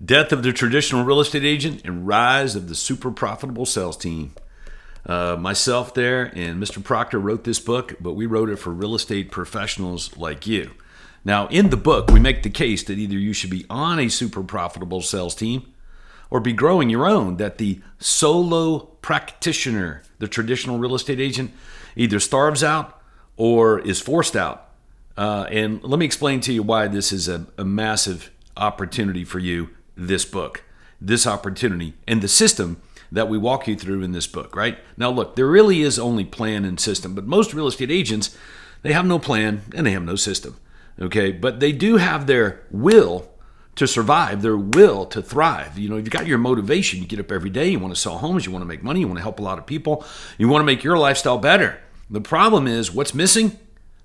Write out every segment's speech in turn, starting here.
Death of the traditional real estate agent and rise of the super profitable sales team. Myself there and Mr. Proctor wrote this book, but we wrote it for real estate professionals like you. Now, in the book, we make the case that either you should be on a super profitable sales team or be growing your own, that the solo practitioner, the traditional real estate agent, either starves out or is forced out. And let me explain to you why this is a massive opportunity for you, this book, this opportunity, and the system that we walk you through in this book, right? Now, look, there really is only plan and system, but most real estate agents, they have no plan and they have no system, okay? But they do have their will to survive, their will to thrive. You know, you've got your motivation. You get up every day, you want to sell homes, you want to make money, you want to help a lot of people, you want to make your lifestyle better. The problem is, what's missing?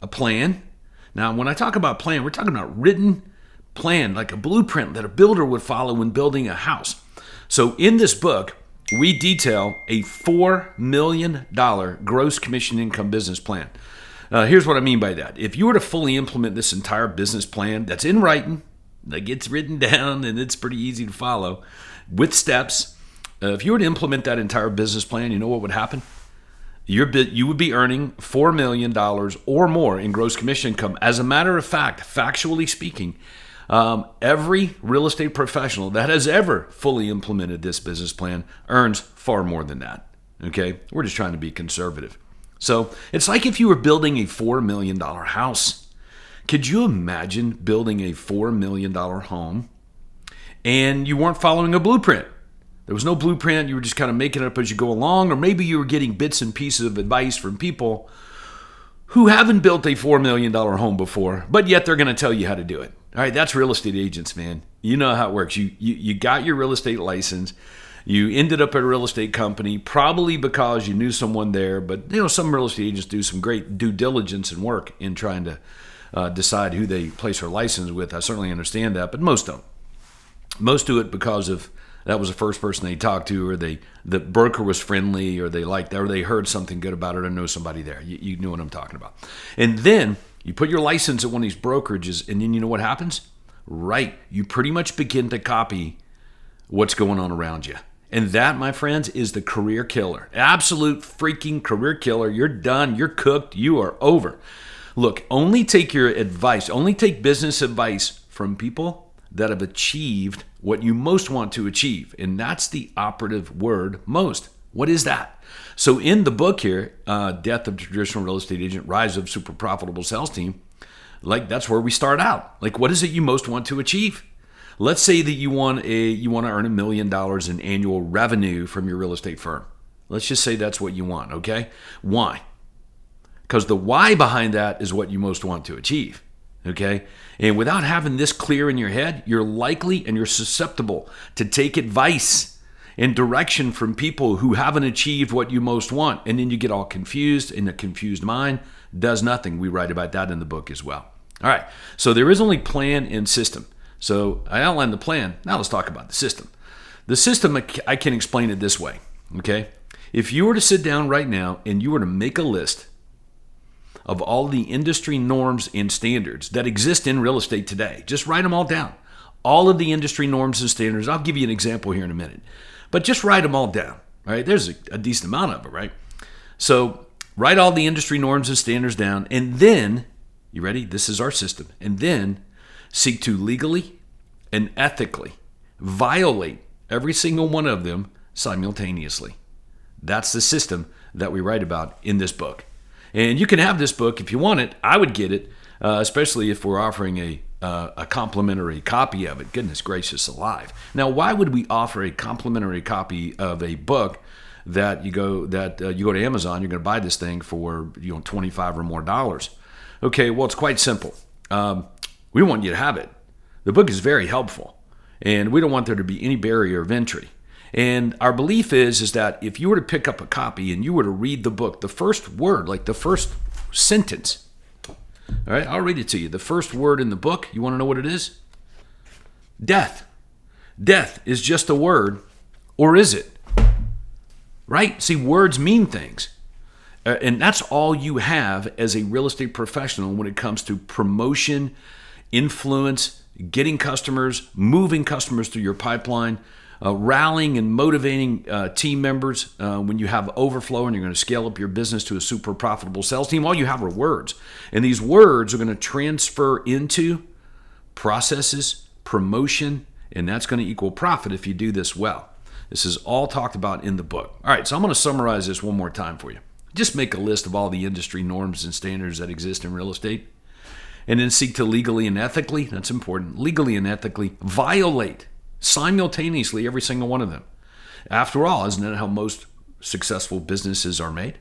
A plan. Now, when I talk about plan, we're talking about written plan, like a blueprint that a builder would follow when building a house. So in this book, we detail a $4 million gross commission income business plan. Here's what I mean by that. If you were to fully implement this entire business plan that's in writing, that gets written down and it's pretty easy to follow with steps, if you were to implement that entire business plan, you know what would happen? You would be earning $4 million or more in gross commission income. As a matter of fact, factually speaking, every real estate professional that has ever fully implemented this business plan earns far more than that. Okay? We're just trying to be conservative. So it's like if you were building a $4 million house. Could you imagine building a $4 million home and you weren't following a blueprint? There was no blueprint. You were just kind of making it up as you go along, or maybe you were getting bits and pieces of advice from people who haven't built a $4 million home before, but yet they're going to tell you how to do it. All right, that's real estate agents, man. You know how it works. You got your real estate license. You ended up at a real estate company, probably because you knew someone there, but you know, some real estate agents do some great due diligence and work in trying to decide who they place their license with. I certainly understand that, but most don't. Most do it because of that was the first person they talked to, or the broker was friendly, or they liked that, or they heard something good about it, or know somebody there. You know what I'm talking about. And then you put your license at one of these brokerages, and then you know what happens? Right. You pretty much begin to copy what's going on around you. And that, my friends, is the career killer. Absolute freaking career killer. You're done. You're cooked. You are over. Look, only take your advice, only take business advice from people that have achieved what you most want to achieve. And that's the operative word, most. What is that? So in the book here, Death of Traditional Real Estate Agent, Rise of Super Profitable Sales Team, like that's where we start out. Like, what is it you most want to achieve? Let's say that you want to earn $1 million in annual revenue from your real estate firm. Let's just say that's what you want, okay? Why? Because the why behind that is what you most want to achieve. Okay? And without having this clear in your head, you're likely and you're susceptible to take advice and direction from people who haven't achieved what you most want. And then you get all confused, and a confused mind does nothing. We write about that in the book as well. All right. So there is only plan and system. So I outlined the plan. Now let's talk about the system. The system, I can explain it this way. Okay? If you were to sit down right now and you were to make a list of all the industry norms and standards that exist in real estate today. Just write them all down. All of the industry norms and standards. I'll give you an example here in a minute. But just write them all down. Right? There's a decent amount of it, right? So write all the industry norms and standards down, and then, you ready? This is our system. And then seek to legally and ethically violate every single one of them simultaneously. That's the system that we write about in this book. And you can have this book if you want it. I would get it, especially if we're offering a complimentary copy of it. Goodness gracious alive! Now, why would we offer a complimentary copy of a book that you go to Amazon? You're going to buy this thing for $25 or more. Okay, well, it's quite simple. We want you to have it. The book is very helpful, and we don't want there to be any barrier of entry. And our belief is that if you were to pick up a copy and you were to read the book, the first word, like the first sentence, all right, I'll read it to you. The first word in the book, you want to know what it is? Death. Death is just a word, or is it? Right? See, words mean things. And that's all you have as a real estate professional when it comes to promotion, influence, getting customers, moving customers through your pipeline, rallying and motivating team members when you have overflow and you're going to scale up your business to a super profitable sales team. All you have are words. And these words are going to transfer into processes, promotion, and that's going to equal profit if you do this well. This is all talked about in the book. All right, so I'm going to summarize this one more time for you. Just make a list of all the industry norms and standards that exist in real estate, and then seek to legally and ethically, that's important, legally and ethically violate simultaneously every single one of them. After all, isn't that how most successful businesses are made?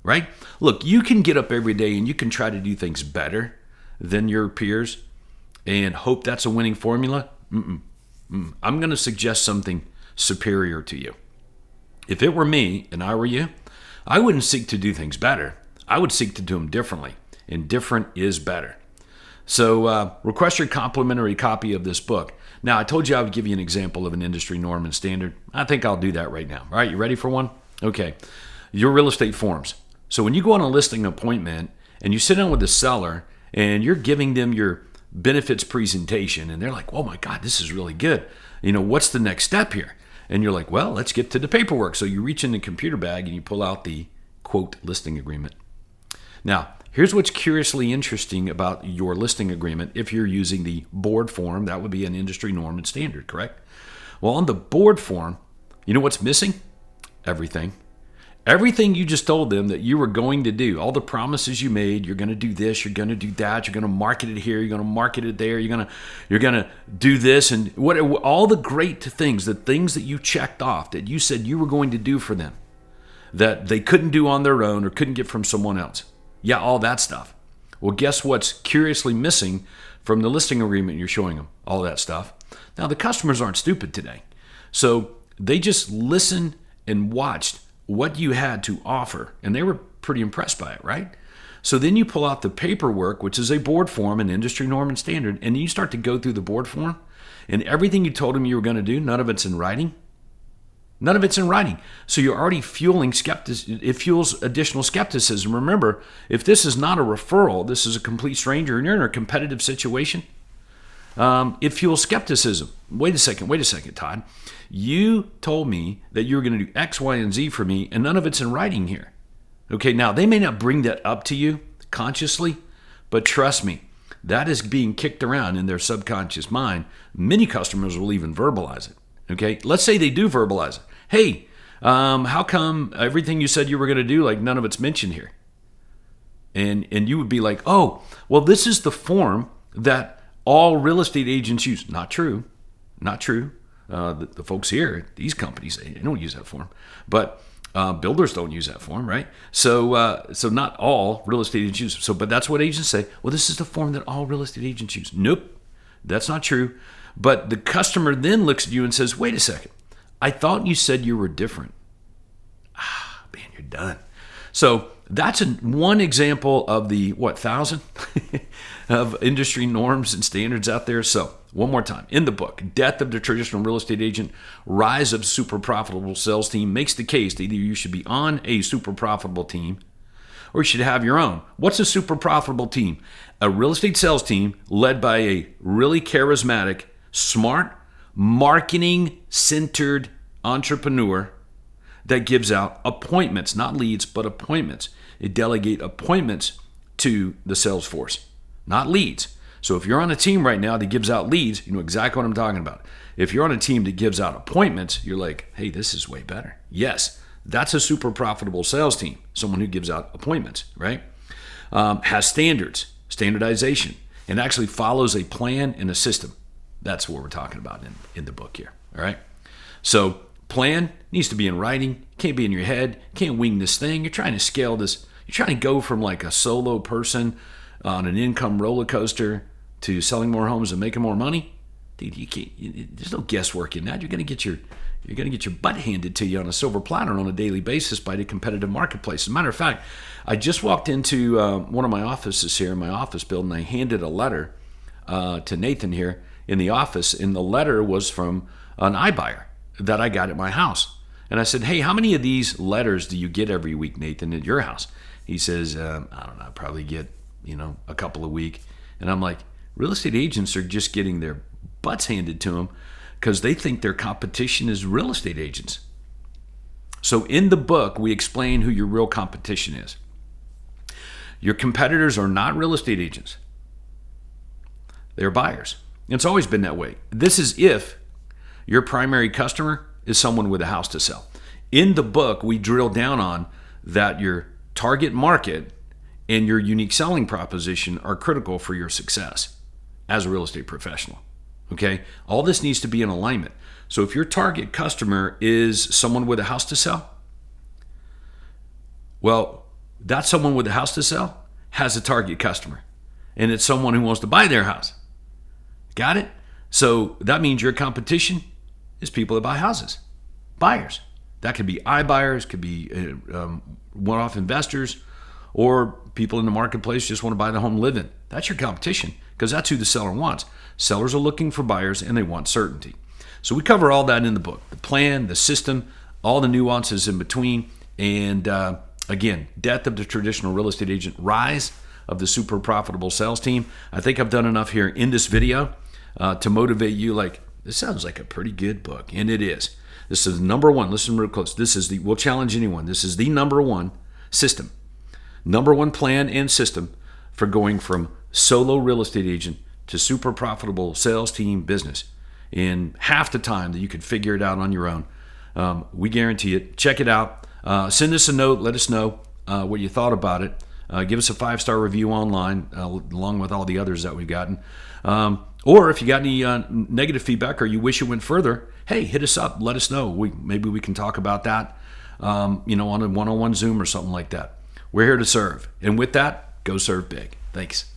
Right? Look, you can get up every day and you can try to do things better than your peers and hope that's a winning formula. I'm going to suggest something superior to you. If it were me and I were you, I wouldn't seek to do things better. I would seek to do them differently, and different is better. So request your complimentary copy of this book. Now, I told you I would give you an example of an industry norm and standard. I think I'll do that right now. All right, you ready for one? Okay. Your real estate forms. So when you go on a listing appointment and you sit down with the seller and you're giving them your benefits presentation and they're like, oh my God, this is really good. What's the next step here? And you're like, well, let's get to the paperwork. So you reach in the computer bag and you pull out the, quote, listing agreement. Now, here's what's curiously interesting about your listing agreement. If you're using the board form, that would be an industry norm and standard, correct? Well, on the board form, you know what's missing? Everything. Everything you just told them that you were going to do, all the promises you made, you're going to do this, you're going to do that, you're going to market it here, you're going to market it there, you're going to do this, and all the great things, the things that you checked off that you said you were going to do for them that they couldn't do on their own or couldn't get from someone else. Yeah, all that stuff. Well, guess what's curiously missing from the listing agreement you're showing them? All that stuff. Now, the customers aren't stupid today. So they just listened and watched what you had to offer, and they were pretty impressed by it, right? So then you pull out the paperwork, which is a board form, an industry norm and standard, and you start to go through the board form, and everything you told them you were going to do, none of it's in writing. None of it's in writing. So you're already fueling skepticism. It fuels additional skepticism. Remember, if this is not a referral, this is a complete stranger, and you're in a competitive situation, it fuels skepticism. Wait a second, Todd. You told me that you were going to do X, Y, and Z for me, and none of it's in writing here. Okay, now they may not bring that up to you consciously, but trust me, that is being kicked around in their subconscious mind. Many customers will even verbalize it. Okay, let's say they do verbalize it. Hey, how come everything you said you were going to do, like none of it's mentioned here? And you would be like, oh, well, this is the form that all real estate agents use. Not true. The folks here, these companies, they don't use that form. But builders don't use that form, right? So not all real estate agents use it. But that's what agents say. Well, this is the form that all real estate agents use. Nope, that's not true. But the customer then looks at you and says, wait a second. I thought you said you were different. Man, you're done. So that's one example of the, 1,000 of industry norms and standards out there. So one more time, in the book, Death of the Traditional Real Estate Agent, Rise of Super Profitable Sales Team makes the case that either you should be on a super profitable team or you should have your own. What's a super profitable team? A real estate sales team led by a really charismatic, smart, marketing-centered entrepreneur that gives out appointments, not leads, but appointments. It delegate appointments to the sales force, not leads. So if you're on a team right now that gives out leads, you know exactly what I'm talking about. If you're on a team that gives out appointments, you're like, hey, this is way better. Yes, that's a super profitable sales team, someone who gives out appointments, right? Has standards, standardization, and actually follows a plan and a system. That's what we're talking about in the book here, all right? So plan needs to be in writing, can't be in your head, can't wing this thing. You're trying to scale this. You're trying to go from like a solo person on an income roller coaster to selling more homes and making more money. Dude, you can't. There's no guesswork in that. You're gonna get your butt handed to you on a silver platter on a daily basis by the competitive marketplace. As a matter of fact, I just walked into one of my offices here in my office building. I handed a letter to Nathan here in the office, and the letter was from an iBuyer that I got at my house. And I said, hey, how many of these letters do you get every week, Nathan, at your house? He says, I don't know, I probably get, a couple a week. And I'm like, Real estate agents are just getting their butts handed to them because they think their competition is real estate agents. So in the book, we explain who your real competition is. Your competitors are not real estate agents. They're buyers. It's always been that way. This is if your primary customer is someone with a house to sell. In the book, we drill down on that your target market and your unique selling proposition are critical for your success as a real estate professional. Okay? All this needs to be in alignment. So if your target customer is someone with a house to sell, well, that someone with a house to sell has a target customer, and it's someone who wants to buy their house. Got it? So that means your competition is people that buy houses, buyers. That could be iBuyers, could be one-off investors, or people in the marketplace just want to buy the home, live in. That's your competition because that's who the seller wants. Sellers are looking for buyers and they want certainty. So we cover all that in the book, the plan, the system, all the nuances in between, and again, death of the traditional real estate agent, rise of the super profitable sales team. I think I've done enough here in this video to motivate you. Like, this sounds like a pretty good book, and it is. This is number one. Listen real close. This is we'll challenge anyone. This is the number one system, number one plan and system for going from solo real estate agent to super profitable sales team business in half the time that you could figure it out on your own. We guarantee it. Check it out. Send us a note. Let us know what you thought about it. Give us a 5-star review online, along with all the others that we've gotten. Or if you got any negative feedback or you wish it went further, hey, hit us up. Let us know. Maybe we can talk about that, on a one-on-one Zoom or something like that. We're here to serve. And with that, go serve big. Thanks.